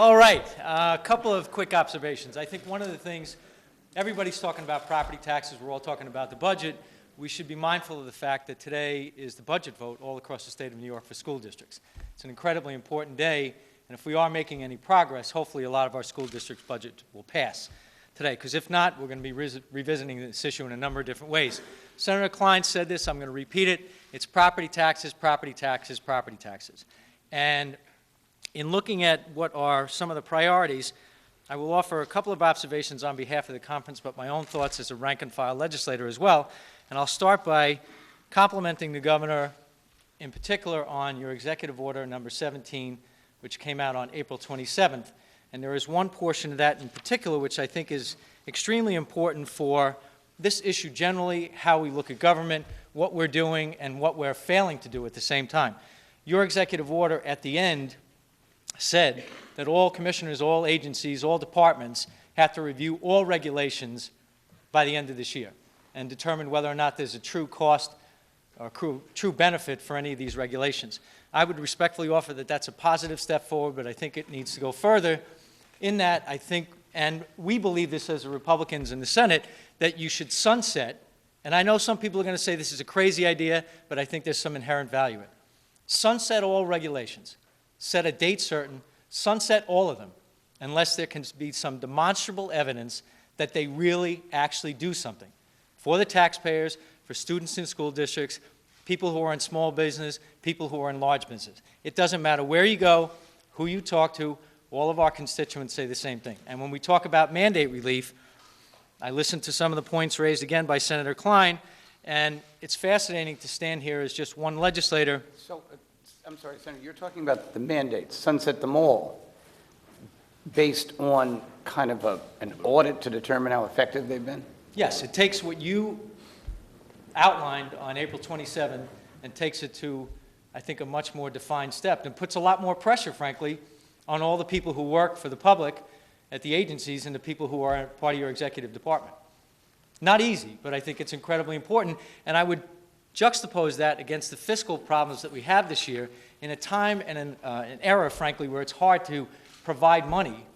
All right, a couple of quick observations. I think one of the things, everybody's talking about property taxes, we're all talking about the budget. We should be mindful of the fact that today is the budget vote all across the state of New York for school districts. It's an incredibly important day, and if we are making any progress, hopefully a lot of our school districts' budget will pass today, because if not, we're going to be revisiting this issue in a number of different ways. Senator Klein said this, I'm going to repeat it. It's property taxes, property taxes, property taxes. And in looking at what are some of the priorities, I will offer a couple of observations on behalf of the conference, but my own thoughts as a rank-and-file legislator as well. And I'll start by complimenting the governor, in particular on your executive order number 17, which came out on April 27th. And there is one portion of that in particular which I think is extremely important for this issue generally, how we look at government, what we're doing, and what we're failing to do at the same time. Your executive order at the end said that all commissioners, all agencies, all departments have to review all regulations by the end of this year and determine whether or not there's a true cost or true benefit for any of these regulations. I would respectfully offer that that's a positive step forward, but I think it needs to go further. In that, I think, and we believe this as Republicans in the Senate, that you should sunset, and I know some people are going to say this is a crazy idea, but I think there's some inherent value in it. Sunset all regulations. Set a date certain, sunset all of them, unless there can be some demonstrable evidence that they really actually do something for the taxpayers, for students in school districts, people who are in small business, people who are in large business. It doesn't matter where you go, who you talk to, all of our constituents say the same thing. And when we talk about mandate relief, I listened to some of the points raised again by Senator Klein, and it's fascinating to stand here as just one legislator. So, I'm sorry, Senator, you're talking about the mandates, sunset them all, based on kind of an audit to determine how effective they've been? Yes, it takes what you outlined on April 27 and takes it to, I think, a much more defined step and puts a lot more pressure, frankly, on all the people who work for the public at the agencies and the people who are part of your executive department. Not easy, but I think it's incredibly important, and I would juxtapose that against the fiscal problems that we have this year in a time and an era, frankly, where it's hard to provide money.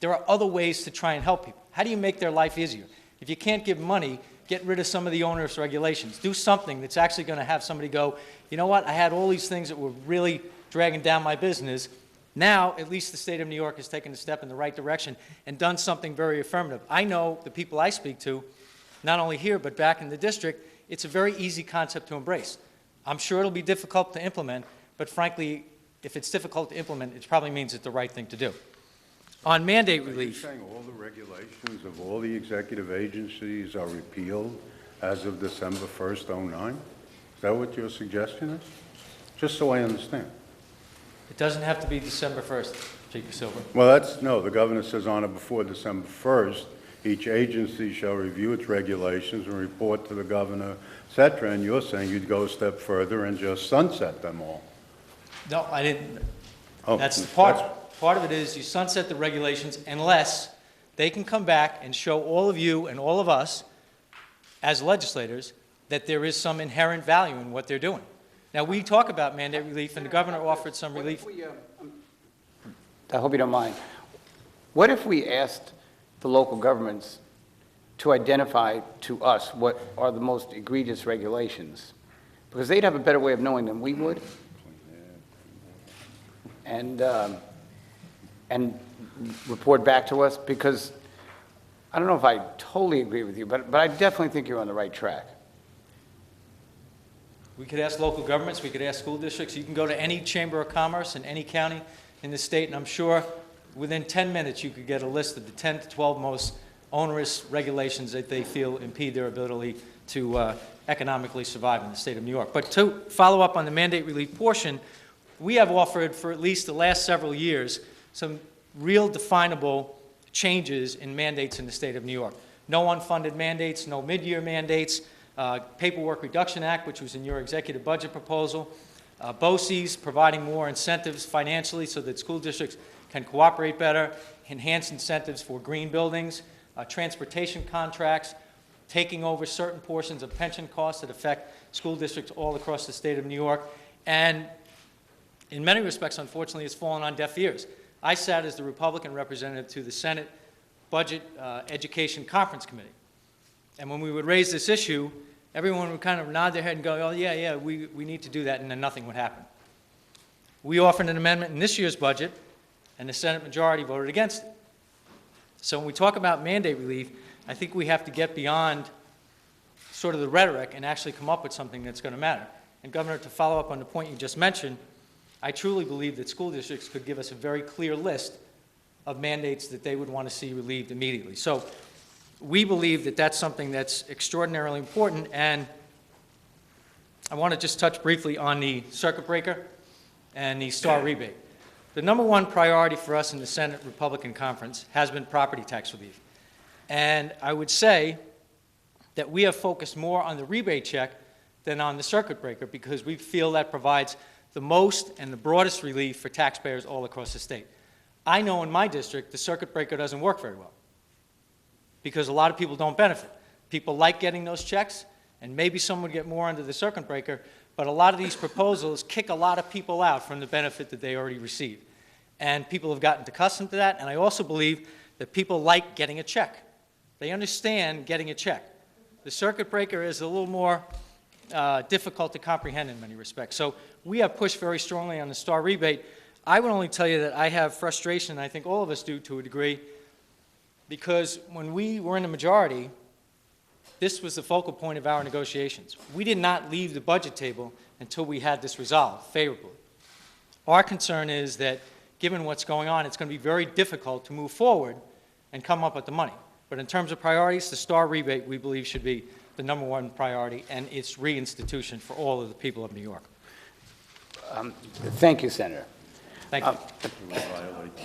There are other ways to try and help people. How do you make their life easier? If you can't give money, get rid of some of the onerous regulations. Do something that's actually going to have somebody go, you know what, I had all these things that were really dragging down my business. Now, at least the state of New York has taken a step in the right direction and done something very affirmative. I know the people I speak to, not only here but back in the district, it's a very easy concept to embrace. I'm sure it'll be difficult to implement, but frankly, if it's difficult to implement, it probably means it's the right thing to do. On mandate relief. Are you saying all the regulations of all the executive agencies are repealed as of December 1st, 2009? Is that what your suggestion is? Just so I understand. It doesn't have to be December 1st, Speaker Silver. Well, no, the governor says on or before December 1st, each agency shall review its regulations and report to the governor, et cetera, and you're saying you'd go a step further and just sunset them all. No, I didn't. Oh, That's the part. Part of it is you sunset the regulations unless they can come back and show all of you and all of us as legislators that there is some inherent value in what they're doing. Now, we talk about mandate relief, and the governor offered some relief. I hope you don't mind. What if we asked the local governments to identify to us what are the most egregious regulations? Because they'd have a better way of knowing than we would. And report back to us, because I don't know if I totally agree with you, but I definitely think you're on the right track. We could ask local governments, we could ask school districts. You can go to any chamber of commerce in any county in the state, and I'm sure within 10 minutes you could get a list of the 10 to 12 most onerous regulations that they feel impede their ability to economically survive in the state of New York. But to follow up on the mandate relief portion, we have offered for at least the last several years some real definable changes in mandates in the state of New York. No unfunded mandates, no mid-year mandates, Paperwork Reduction Act, which was in your executive budget proposal, BOCES, providing more incentives financially so that school districts can cooperate better, enhanced incentives for green buildings, transportation contracts, taking over certain portions of pension costs that affect school districts all across the state of New York. And in many respects, unfortunately, it's fallen on deaf ears. I sat as the Republican representative to the Senate Budget Education Conference Committee. And when we would raise this issue, everyone would kind of nod their head and go, oh, yeah, we need to do that, and then nothing would happen. We offered an amendment in this year's budget, and the Senate majority voted against it. So when we talk about mandate relief, I think we have to get beyond sort of the rhetoric and actually come up with something that's going to matter. And Governor, to follow up on the point you just mentioned, I truly believe that school districts could give us a very clear list of mandates that they would want to see relieved immediately. So we believe that that's something that's extraordinarily important, and I want to just touch briefly on the circuit breaker and the star rebate. The number one priority for us in the Senate Republican Conference has been property tax relief. And I would say that we have focused more on the rebate check than on the circuit breaker because we feel that provides the most and the broadest relief for taxpayers all across the state. I know in my district the circuit breaker doesn't work very well because a lot of people don't benefit. People like getting those checks, and maybe some would get more under the circuit breaker, but a lot of these proposals kick a lot of people out from the benefit that they already receive. And people have gotten accustomed to that, and I also believe that people like getting a check. They understand getting a check. The circuit breaker is a little more difficult to comprehend in many respects. So we have pushed very strongly on the star rebate. I would only tell you that I have frustration, and I think all of us do to a degree, because when we were in the majority, this was the focal point of our negotiations. We did not leave the budget table until we had this resolved favorably. Our concern is that given what's going on, it's going to be very difficult to move forward and come up with the money. But in terms of priorities, the star rebate, we believe, should be the number one priority, and its reinstitution for all of the people of New York. Thank you, Senator. Thank you. Violate the